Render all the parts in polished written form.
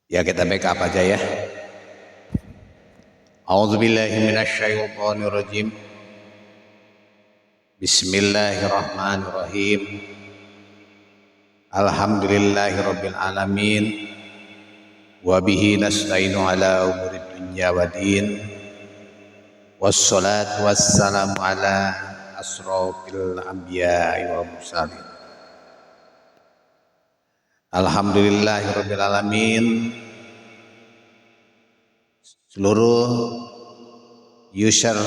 Ya kita backup aja ya. A'udzubillahi minasyaitonirrajim. Bismillahirrahmanirrahim. Alhamdulillahirabbil alamin. Wa bihi nasta'inu ala umurid dunya waddin. Wassalatu wassalamu ala asrofil anbiya'i wal mursalin. Alhamdulillahirabbil alamin. Seluruh user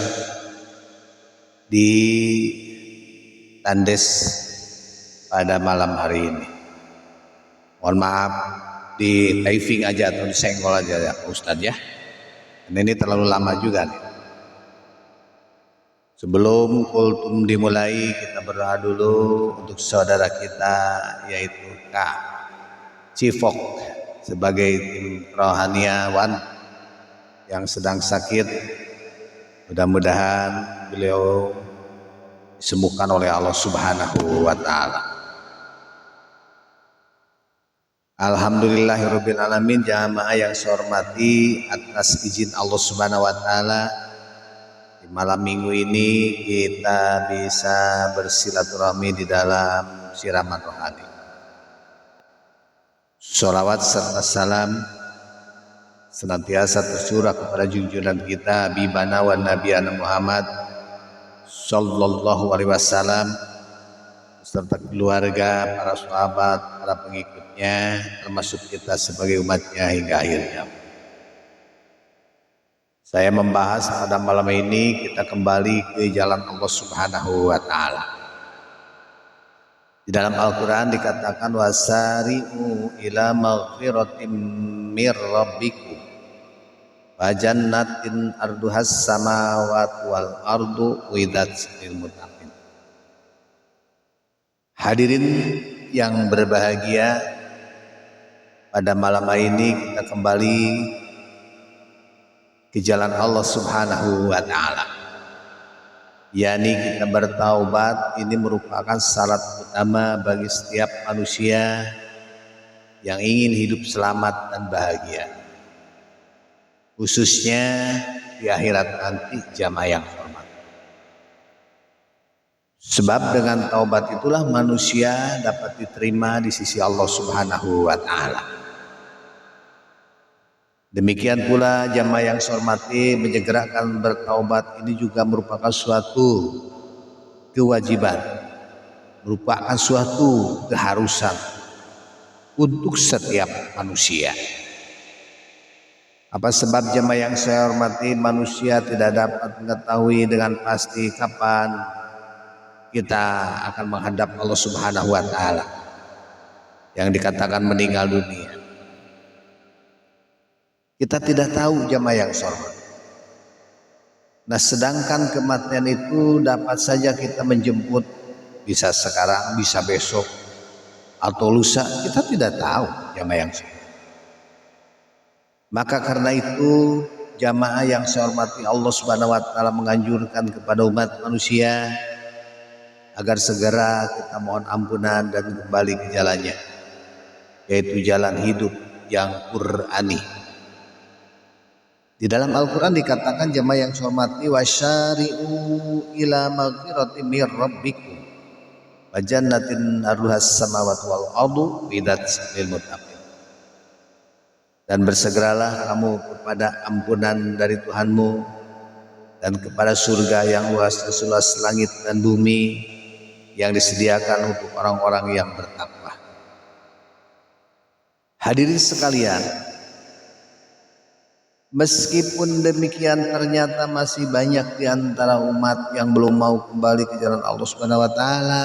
di Tandes pada malam hari ini, mohon maaf di typing aja atau disenggol aja ya Ustadz ya, dan ini terlalu lama juga nih. Sebelum kultum dimulai, kita berdoa dulu untuk saudara kita yaitu Kak Cifok sebagai tim rohaniawan yang sedang sakit. Mudah-mudahan beliau disembuhkan oleh Allah Subhanahu wa Ta'ala. Alhamdulillahirabbil alamin. Jamaah yang saya hormati, atas izin Allah Subhanahu wa Ta'ala, di malam minggu ini kita bisa bersilaturahmi di dalam siraman rohani. Sholawat serta salam senantiasa tercurah kepada junjungan kita Habibana wa Nabiyana Muhammad sallallahu alaihi wasallam beserta keluarga, para sahabat, para pengikutnya, termasuk kita sebagai umatnya hingga akhirnya. Saya membahas pada malam ini kita kembali ke jalan Allah Subhanahu wa Ta'ala. Di dalam Al-Quran dikatakan wasari'u ila maghfiratim mir rabbikum wa jannatin arduhas samawati wal ardu uiddat lil muttaqin. Hadirin yang berbahagia, pada malam hari ini kita kembali ke jalan Allah Subhanahu wa Ta'ala, yakni kita bertaubat. Ini merupakan syarat utama bagi setiap manusia yang ingin hidup selamat dan bahagia, khususnya di akhirat nanti jamaah yang hormat. Sebab dengan taubat itulah manusia dapat diterima di sisi Allah Subhanahu wa Ta'ala. Demikian pula jamaah yang saya hormati, menyegerakan bertaubat ini juga merupakan suatu kewajiban, merupakan suatu keharusan untuk setiap manusia. Apa sebab jemaah yang saya hormati, manusia tidak dapat mengetahui dengan pasti kapan kita akan menghadap Allah Subhanahu wa Ta'ala, yang dikatakan meninggal dunia. Kita tidak tahu jemaah yang saya hormati. Nah, sedangkan kematian itu dapat saja kita menjemput, bisa sekarang, bisa besok, atau lusa, kita tidak tahu jemaah yang saya hormati. Maka karena itu jamaah yang saya hormati, Allah Subhanahu wa Ta'ala menganjurkan kepada umat manusia agar segera kita mohon ampunan dan kembali ke jalannya, yaitu jalan hidup yang Qur'ani. Di dalam Al-Quran dikatakan jamaah yang saya hormati, wasyari'u ila maghfiratin mir rabbikum wa jannatin arduhas samawati wal ardu uiddat lil muttaqin. Dan bersegeralah kamu kepada ampunan dari Tuhanmu dan kepada surga yang luasnya seluas langit dan bumi, yang disediakan untuk orang-orang yang bertakwa. Hadirin sekalian, meskipun demikian ternyata masih banyak di antara umat yang belum mau kembali ke jalan Allah Subhanahu wa Ta'ala.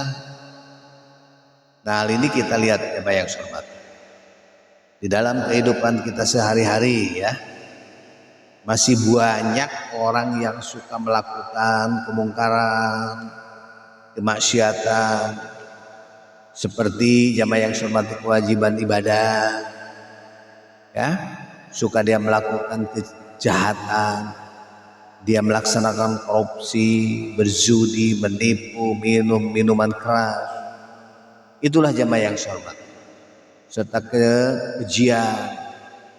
Nah, hal ini kita lihat ya bayang sobat, di dalam kehidupan kita sehari-hari ya, masih banyak orang yang suka melakukan kemungkaran, kemaksiatan, seperti jamaah yang hormati kewajiban ibadah ya, suka dia melakukan kejahatan, dia melaksanakan korupsi, berzudi, menipu, minum minuman keras. Itulah jamaah yang hormat, serta kejian,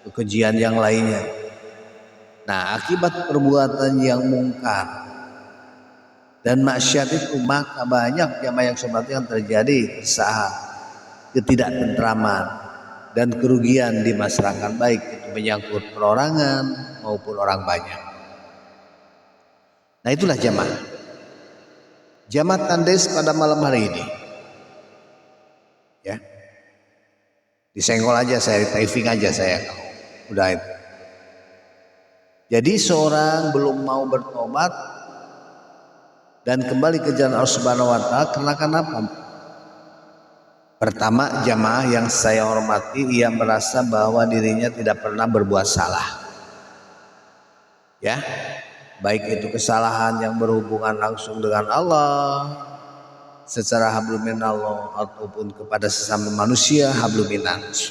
kekejian yang lainnya. Nah, akibat perbuatan yang mungkar dan maksiat itu, maka banyak jamaah yang sholat yang terjadi keresahan, ketidaktentraman dan kerugian di masyarakat, baik itu menyangkut perorangan maupun orang banyak. Nah, itulah jamaah tandes pada malam hari ini. Ya, disenggol aja saya, typing aja saya, udah itu. Jadi seorang belum mau bertobat dan kembali ke jalan Allah Subhanahu wa taala karena kenapa? Pertama, jamaah yang saya hormati, ia merasa bahwa dirinya tidak pernah berbuat salah. Ya, baik itu kesalahan yang berhubungan langsung dengan Allah secara hablum minallah ataupun kepada sesama manusia hablum minnas.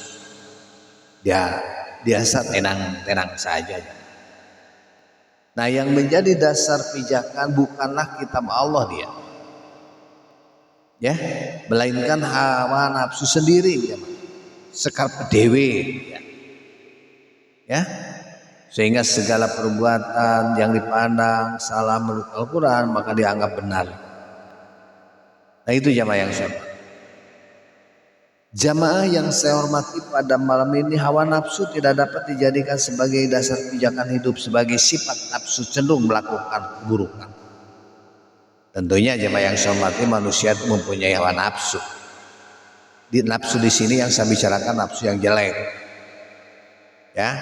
Dia biasa tenang saja. Nah, yang menjadi dasar pijakan bukanlah kitab Allah dia, ya, melainkan hawa nafsu sendiri, ya, sekar dewe, ya, sehingga segala perbuatan yang dipandang salah menurut Al-Quran maka dianggap benar. Nah, itu jamaah yang saya hormati. Jamaah yang saya hormati pada malam ini, hawa nafsu tidak dapat dijadikan sebagai dasar pijakan hidup, sebagai sifat nafsu cenderung melakukan keburukan. Tentunya jamaah yang saya hormati, manusia itu mempunyai hawa nafsu. Nafsu di sini yang saya bicarakan nafsu yang jelek. Ya,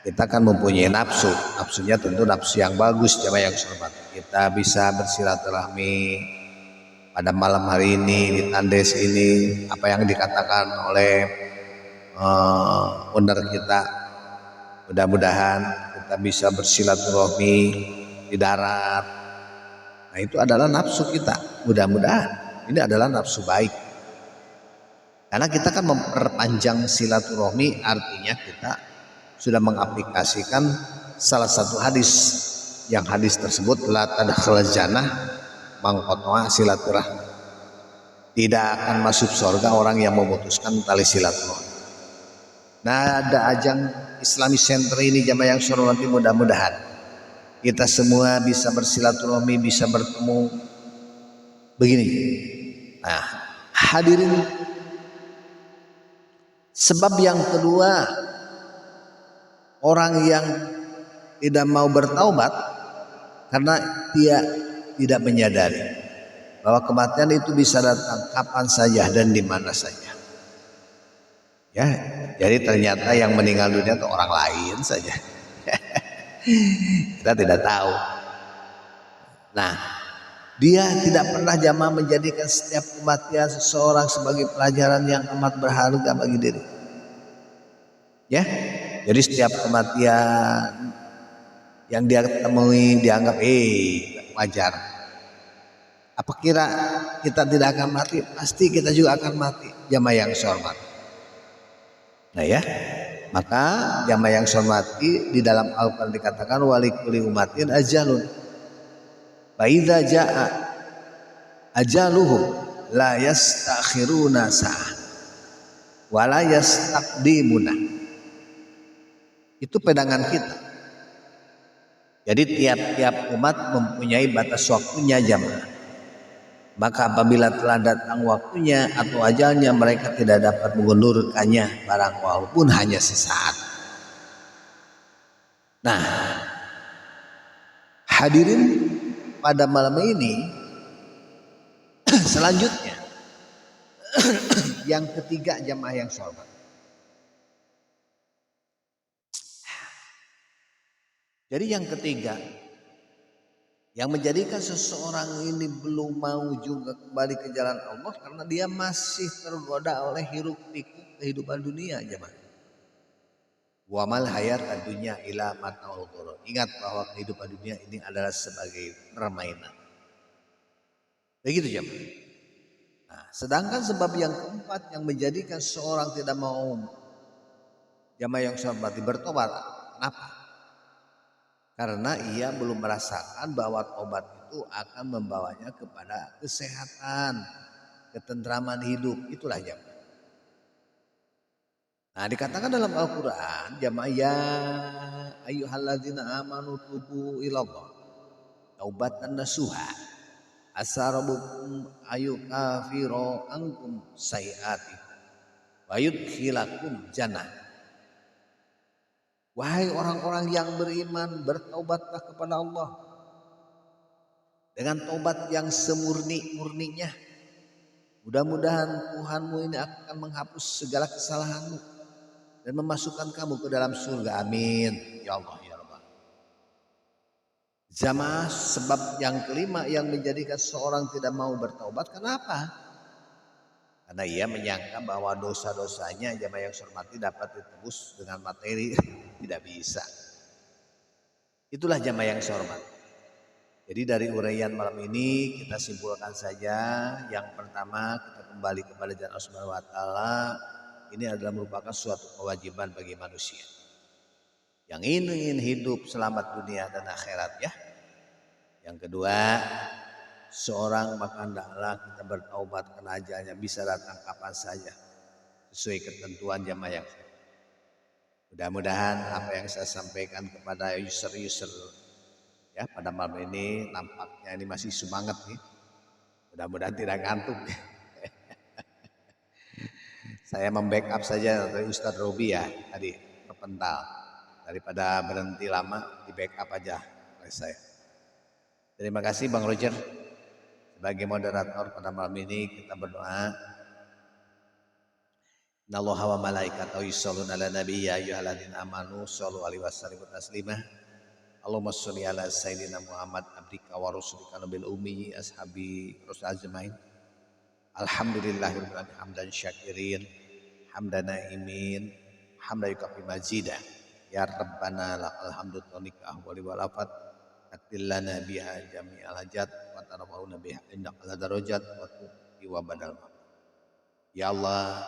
kita kan mempunyai nafsu, nafsunya tentu nafsu yang bagus jamaah yang saya hormati. Kita bisa bersilaturahmi pada malam hari ini di tandes ini, apa yang dikatakan oleh owner kita, mudah-mudahan kita bisa bersilaturahmi di darat. Nah, itu adalah nafsu kita, mudah-mudahan ini adalah nafsu baik, karena kita kan memperpanjang silaturahmi, artinya kita sudah mengaplikasikan salah satu hadis, yang hadis tersebut la tadkhulul jannah mangqata'a silaturahmi, tidak akan masuk surga orang yang memutuskan tali silaturahmi. Nah, ada ajang Islamic Center ini jamaah yang saya hormati, mudah-mudahan kita semua bisa bersilaturahmi, bisa bertemu begini. Nah, hadirin, sebab yang kedua, orang yang tidak mau bertaubat karena dia tidak menyadari bahwa kematian itu bisa datang kapan saja dan di mana saja. Ya, jadi ternyata yang meninggal dunia itu orang lain saja. Kita tidak tahu. Nah, dia tidak pernah jamaah menjadikan setiap kematian seseorang sebagai pelajaran yang amat berharga bagi diri. Ya, jadi setiap kematian yang dia temui dianggap wajar. Apa kira kita tidak akan mati? Pasti kita juga akan mati, jamaah yang saya hormati. Nah, ya, maka jamaah yang saya hormati, di dalam Al-Quran dikatakan walikuli umatin ajalun, fa idza jaa ajaluhum la yastakhiruna sa'ah wa la yastaqdimuna. Itu pegangan kita. Jadi tiap-tiap umat mempunyai batas waktunya jamaah. Maka apabila telah datang waktunya atau ajalnya, mereka tidak dapat mengundurkannya barang walaupun hanya sesaat. Nah, hadirin, pada malam ini selanjutnya yang ketiga jamaah yang saya hormati. Jadi yang ketiga yang menjadikan seseorang ini belum mau juga kembali ke jalan Allah karena dia masih tergoda oleh hiruk pikuk kehidupan dunia, jemaah. Wa mal hayat dunya ila mata'ul ghurur. Ingat bahwa kehidupan dunia ini adalah sebagai permainan. Begitu, jemaah. Nah, sedangkan sebab yang keempat yang menjadikan seorang tidak mau, jemaah yang saya hormati, bertobat. Kenapa? Karena ia belum merasakan bahwa tobat itu akan membawanya kepada kesehatan, ketentraman hidup. Itulah jamaah. Nah, dikatakan dalam Al-Qur'an, jamaah ya ayyuhalladzina amanu tubu ilallah taubatan nasuha asarabukum ayyukafiro angkum sayiatikum wa yudkhilakum jannah. Wahai orang-orang yang beriman, bertaubatlah kepada Allah dengan taubat yang semurni-murninya. Mudah-mudahan Tuhanmu ini akan menghapus segala kesalahanmu dan memasukkan kamu ke dalam surga. Amin. Ya Allah ya Rabbal. Jamaah, sebab yang kelima yang menjadikan seorang tidak mau bertaubat, kenapa? Karena ia menyangka bahwa dosa-dosanya jamaah yang hormati dapat ditebus dengan materi. Tidak bisa. Itulah jamaah yang hormati. Jadi dari uraian malam ini kita simpulkan saja. Yang pertama, kita kembali kepada jalan Allah Subhanahu wa taala. Ini adalah merupakan suatu kewajiban bagi manusia yang ingin hidup selamat dunia dan akhirat ya. Yang kedua, seorang maka hendaklah kita bertaubat karena ajalnya bisa datang kapan saja sesuai ketentuan jamaah yang. Mudah-mudahan apa yang saya sampaikan kepada user-user ya pada malam ini, nampaknya ini masih semangat nih. Mudah-mudahan tidak ngantuk. Saya membackup saja dari Ustadz Robi ya tadi terpental. Daripada berhenti lama, di backup aja oleh saya. Terima kasih Bang Roger. Sebagai moderator pada malam ini kita berdoa. Innallaha wa malaikatahu yusholluna 'alan nabi ya ayyuhalladzina amanu shollu 'alaihi wasallimu taslima. Allahumma sholli ala sayyidina Muhammad abdika wa rasulika nabil ummi ashabi rasul ajmain. Alhamdulillahirabbil alamin hamdan syakirin hamdana imin hamdan yukafi mazidah. Ya Rabbana lakal hamdu tonika ahwali walafat katilana biha jami'al hajat wa tarabawna biha indak ala darajat wa tuqi wa badal. Ya Allah,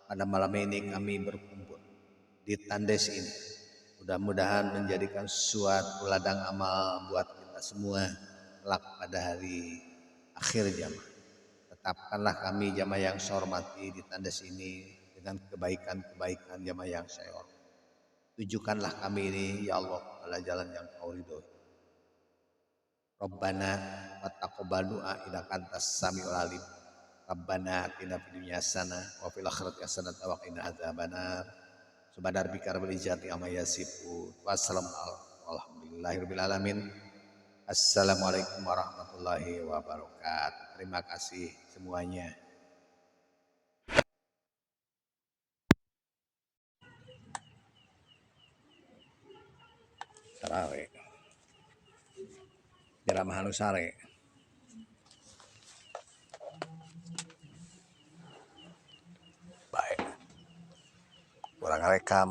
pada malam ini kami berkumpul di tandes ini. Mudah-mudahan menjadikan suatu ladang amal buat kita semua kelak pada hari akhir zaman. Tetapkanlah kami jamaah yang saya hormati di tandes ini dengan kebaikan-kebaikan jamaah yang saya hormati. Tujukanlah kami ini ya Allah pada jalan yang kau ridhoi. Rabbana wa taqabbal du'a innaka antas samiul alim. Rabbana atina fid dunya hasanah wa fil akhirati hasanah wa qina adzabannar. Subhana rabbika rabbil izzati amma yasifun. Wassalamu alhamdulillahirabbil alamin. Assalamualaikum warahmatullahi wabarakatuh. Terima kasih semuanya. Tarawih. Biar mahal sare. Baik. Kurang rekam.